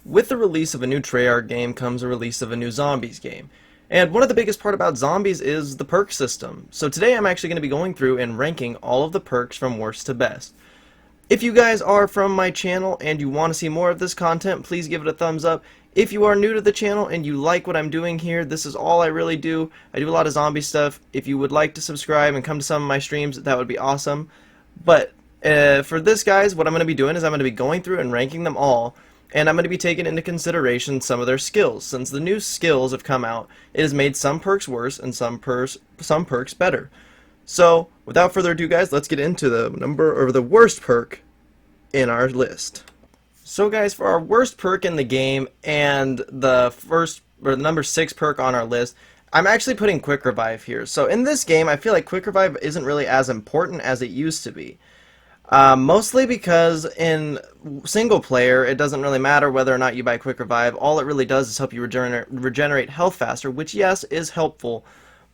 With the release of a new Treyarch game comes a release of a new Zombies game. And one of the biggest part about Zombies is the perk system. So today I'm actually going to be going through and ranking all of the perks from worst to best. If you guys are from my channel and you want to see more of this content, please give it a thumbs up. If you are new to the channel and you like what I'm doing here, this is all I really do. I do a lot of zombie stuff. If you would like to subscribe and come to some of my streams, that would be awesome. But for this, guys, what I'm going to be doing is I'm going to be going through and ranking them all. And I'm going to be taking into consideration some of their skills. Since the new skills have come out, it has made some perks worse and some perks better. So, without further ado, guys, let's get into the worst perk in our list. So, guys, for our worst perk in the game and the number 6 perk on our list, I'm actually putting Quick Revive here. So, in this game, I feel like Quick Revive isn't really as important as it used to be. Mostly because in single player, it doesn't really matter whether or not you buy Quick Revive. All it really does is help you regenerate health faster, which, yes, is helpful.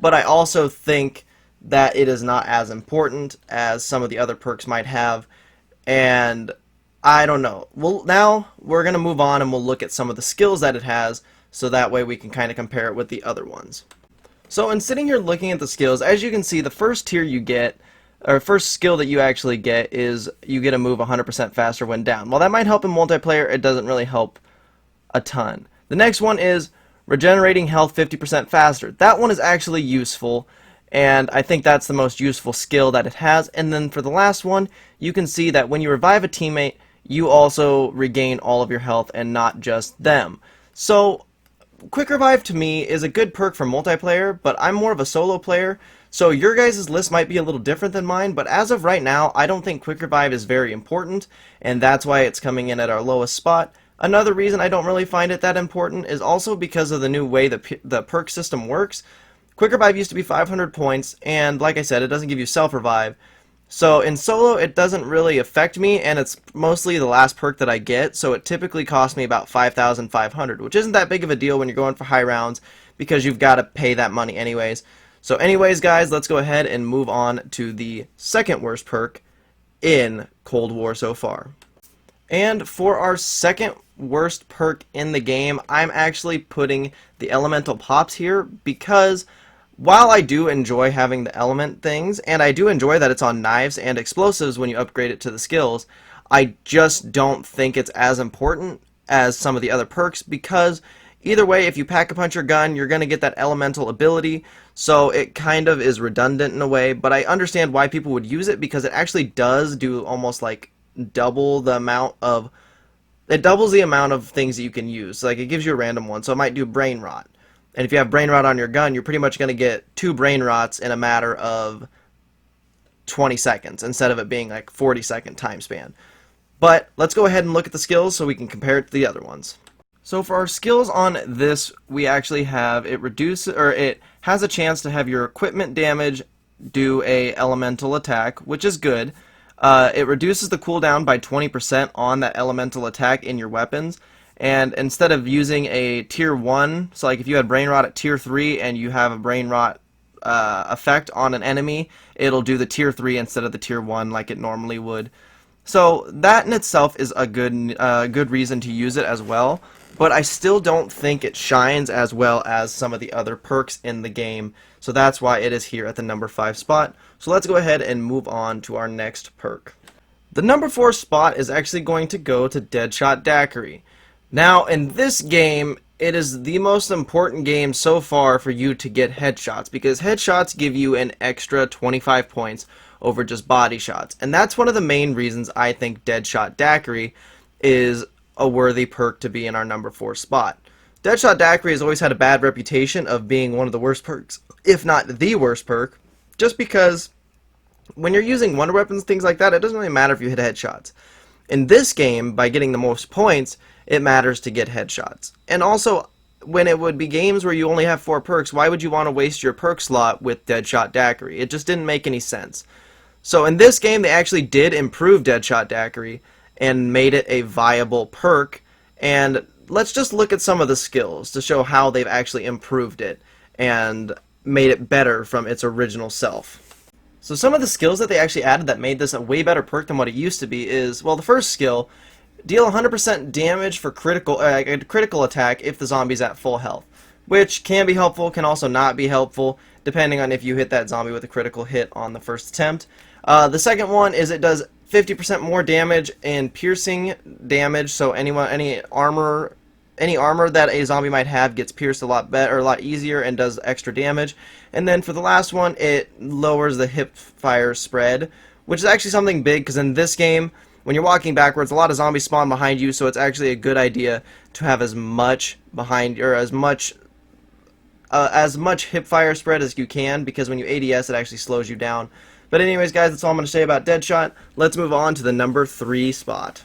But I also think that it is not as important as some of the other perks might have. And I don't know. Well, now we're going to move on and we'll look at some of the skills that it has, so that way we can kind of compare it with the other ones. So in sitting here looking at the skills, as you can see, the first tier you get, or first skill that you actually get, is you get a move 100% faster when down. While that might help in multiplayer, it doesn't really help a ton. The next one is regenerating health 50% faster. That one is actually useful, and I think that's the most useful skill that it has. And then for the last one, you can see that when you revive a teammate, you also regain all of your health and not just them. So Quick Revive to me is a good perk for multiplayer, but I'm more of a solo player. So your guys' list might be a little different than mine, but as of right now, I don't think Quick Revive is very important, and that's why it's coming in at our lowest spot. Another reason I don't really find it that important is also because of the new way the perk system works. Quick Revive used to be 500 points, and like I said, it doesn't give you self-revive. So in solo, it doesn't really affect me, and it's mostly the last perk that I get, so it typically costs me about 5,500, which isn't that big of a deal when you're going for high rounds, because you've got to pay that money anyways. So anyways, guys, let's go ahead and move on to the second worst perk in Cold War so far. And for our second worst perk in the game, I'm actually putting the elemental pops here, because while I do enjoy having the element things, and I do enjoy that it's on knives and explosives when you upgrade it to the skills, I just don't think it's as important as some of the other perks, because either way, if you pack-a-punch your gun, you're going to get that elemental ability, so it kind of is redundant in a way, but I understand why people would use it, because it actually does do almost like double the amount of... It doubles the amount of things that you can use. Like, it gives you a random one, so it might do brain rot. And if you have brain rot on your gun, you're pretty much going to get 2 brain rots in a matter of 20 seconds, instead of it being like 40-second time span. But let's go ahead and look at the skills so we can compare it to the other ones. So for our skills on this, we actually have it has a chance to have your equipment damage do a elemental attack, which is good. It reduces the cooldown by 20% on that elemental attack in your weapons. And instead of using a tier 1, so like if you had brain rot at tier 3 and you have a brain rot effect on an enemy, it'll do the tier 3 instead of the tier 1 like it normally would. So that in itself is a good reason to use it as well. But I still don't think it shines as well as some of the other perks in the game. So that's why it is here at the number 5 spot. So let's go ahead and move on to our next perk. The number 4 spot is actually going to go to Deadshot Daiquiri. Now, in this game, it is the most important game so far for you to get headshots, because headshots give you an extra 25 points over just body shots. And that's one of the main reasons I think Deadshot Daiquiri is a worthy perk to be in our number 4 spot. Deadshot Daiquiri has always had a bad reputation of being one of the worst perks, if not the worst perk, just because when you're using wonder weapons, things like that, it doesn't really matter if you hit headshots. In this game, by getting the most points, it matters to get headshots. And also, when it would be games where you only have 4 perks, why would you want to waste your perk slot with Deadshot Daiquiri? It just didn't make any sense. So in this game, they actually did improve Deadshot Daiquiri and made it a viable perk. And let's just look at some of the skills to show how they've actually improved it and made it better from its original self. So some of the skills that they actually added that made this a way better perk than what it used to be is, well, the first skill Deal 100% damage for a critical attack if the zombie's at full health, which can be helpful, can also not be helpful, depending on if you hit that zombie with a critical hit on the first attempt. The second one is it does 50% more damage in piercing damage, so any armor that a zombie might have gets pierced a lot better, a lot easier, and does extra damage. And then for the last one, it lowers the hip fire spread, which is actually something big, because in this game, when you're walking backwards, a lot of zombies spawn behind you, so it's actually a good idea to have as much hip fire spread as you can, because when you ADS, it actually slows you down. But anyways, guys, that's all I'm going to say about Deadshot. Let's move on to the number 3 spot.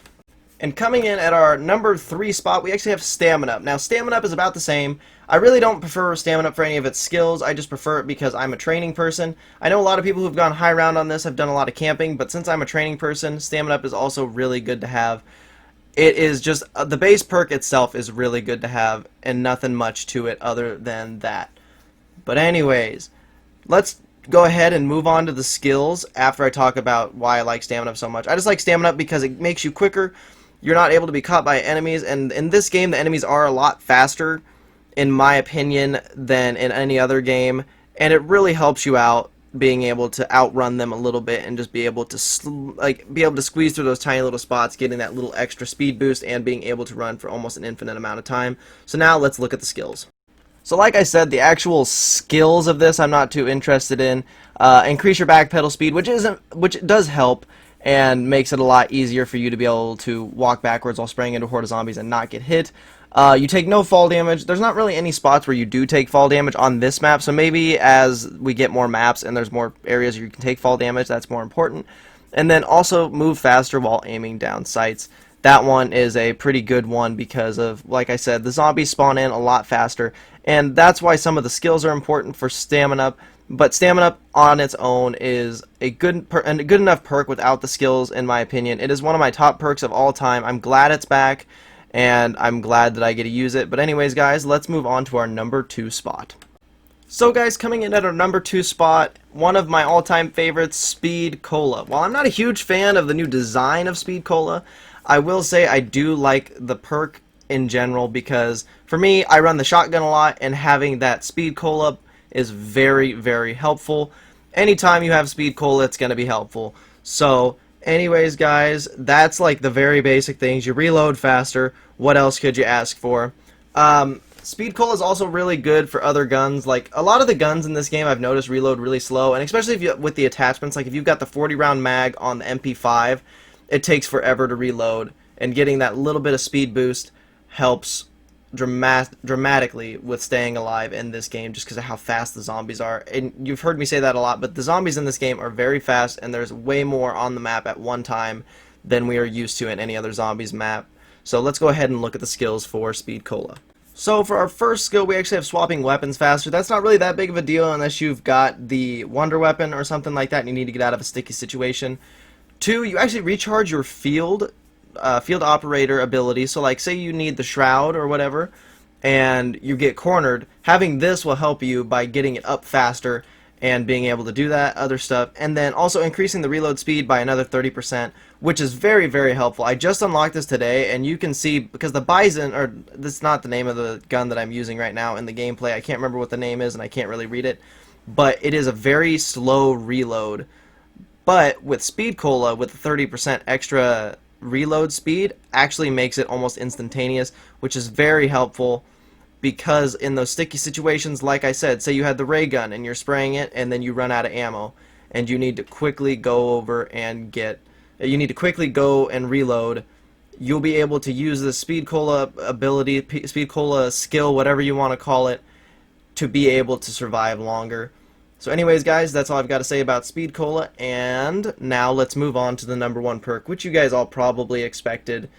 And coming in at our number 3 spot, we actually have Stamina Up. Now, Stamina Up is about the same. I really don't prefer Stamina Up for any of its skills. I just prefer it because I'm a training person. I know a lot of people who've gone high round on this have done a lot of camping, but since I'm a training person, Stamina Up is also really good to have. It is just, the base perk itself is really good to have, and nothing much to it other than that. But anyways, let's go ahead and move on to the skills after I talk about why I like Stamina Up so much. I just like Stamina Up because it makes you quicker. You're not able to be caught by enemies, and in this game the enemies are a lot faster, in my opinion, than in any other game, and it really helps you out being able to outrun them a little bit and just be able to squeeze through those tiny little spots, getting that little extra speed boost and being able to run for almost an infinite amount of time. So now let's look at the skills. So like I said, the actual skills of this I'm not too interested in. Increase your back pedal speed, which does help and makes it a lot easier for you to be able to walk backwards while spraying into a horde of zombies and not get hit. You take no fall damage. There's not really any spots where you do take fall damage on this map, so maybe as we get more maps and there's more areas you can take fall damage, that's more important. And then also move faster while aiming down sights. That one is a pretty good one because of, like I said, the zombies spawn in a lot faster, and that's why some of the skills are important for Stamina Up. But Stamina Up on its own is a good enough perk without the skills, in my opinion. It is one of my top perks of all time. I'm glad it's back, and I'm glad that I get to use it. But anyways, guys, let's move on to our number 2 spot. So guys, coming in at our number 2 spot, one of my all-time favorites, Speed Cola. While I'm not a huge fan of the new design of Speed Cola, I will say I do like the perk in general, because for me, I run the shotgun a lot, and having that Speed Cola is very, very helpful. Anytime you have Speed Cola, it's going to be helpful. So anyways, guys, that's like the very basic things. You reload faster. What else could you ask for? Speed Cola is also really good for other guns. Like, a lot of the guns in this game I've noticed reload really slow, and especially if you, with the attachments, like if you've got the 40 round mag on the MP5, it takes forever to reload, and getting that little bit of speed boost helps dramatically with staying alive in this game, just because of how fast the zombies are. And you've heard me say that a lot, but the zombies in this game are very fast, and there's way more on the map at one time than we are used to in any other zombies map. So let's go ahead and look at the skills for Speed Cola. So for our first skill, we actually have swapping weapons faster. That's not really that big of a deal unless you've got the wonder weapon or something like that and you need to get out of a sticky situation. 2, you actually recharge your field operator ability. So like, say you need the shroud or whatever and you get cornered, having this will help you by getting it up faster and being able to do that other stuff, and then also increasing the reload speed by another 30%, which is very, very helpful. I just unlocked this today, and you can see, because the Bison, or that's not the name of the gun that I'm using right now in the gameplay, I can't remember what the name is and I can't really read it, but it is a very slow reload. But with Speed Cola, with the 30% extra reload speed, actually makes it almost instantaneous, which is very helpful, because in those sticky situations, like I said, say you had the ray gun and you're spraying it and then you run out of ammo and you need to quickly go and reload, you'll be able to use the Speed Cola ability, Speed Cola skill, whatever you want to call it, to be able to survive longer. So anyways, guys, that's all I've got to say about Speed Cola, and now let's move on to the number 1 perk, which you guys all probably expected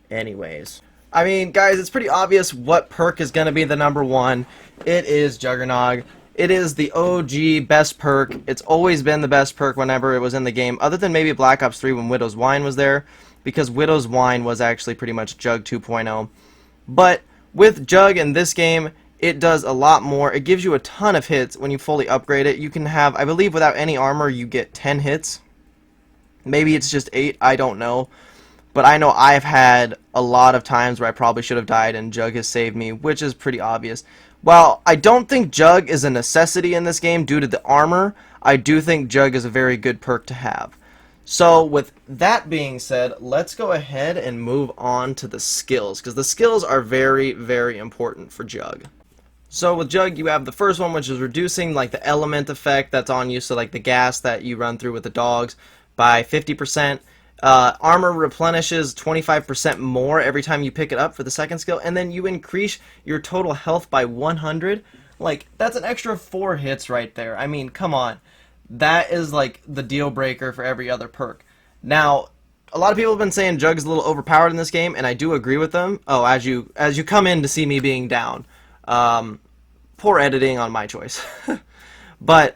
anyways. I mean, guys, it's pretty obvious what perk is going to be the number 1. It is Juggernog. It is the OG best perk. It's always been the best perk whenever it was in the game, other than maybe Black Ops 3 when Widow's Wine was there, because Widow's Wine was actually pretty much Jug 2.0. But with Jug in this game, it does a lot more. It gives you a ton of hits when you fully upgrade it. You can have, I believe without any armor, you get 10 hits. Maybe it's just 8, I don't know. But I know I've had a lot of times where I probably should have died and Jug has saved me, which is pretty obvious. While I don't think Jug is a necessity in this game due to the armor, I do think Jug is a very good perk to have. So with that being said, let's go ahead and move on to the skills, because the skills are very, very important for Jug. So with Jug, you have the first one, which is reducing like the element effect that's on you, so like the gas that you run through with the dogs, by 50%. Armor replenishes 25% more every time you pick it up for the second skill, and then you increase your total health by 100. Like, that's an extra 4 hits right there. I mean, come on. That is like the deal breaker for every other perk. Now, a lot of people have been saying Jug is a little overpowered in this game, and I do agree with them. Oh, as you come in to see me being down. Poor editing on my choice. But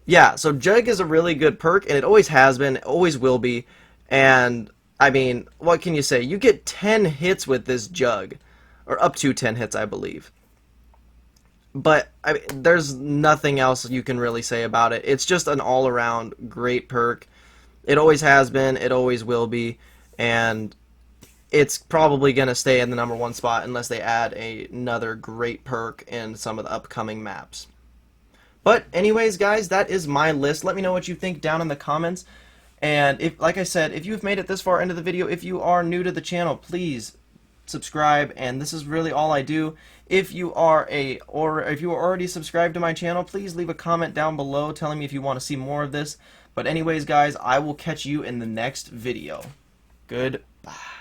yeah, so Jug is a really good perk, and it always has been, always will be. And I mean, what can you say? You get 10 hits with this Jug, or up to 10 hits, I believe. But I mean, there's nothing else you can really say about it. It's just an all-around great perk. It always has been, it always will be, and it's probably going to stay in the #1 spot unless they add another great perk in some of the upcoming maps. But anyways, guys, that is my list. Let me know what you think down in the comments. And if, like I said, if you've made it this far into the video, if you are new to the channel, please subscribe. And this is really all I do. If you are already subscribed to my channel, please leave a comment down below telling me if you want to see more of this. But anyways, guys, I will catch you in the next video. Goodbye.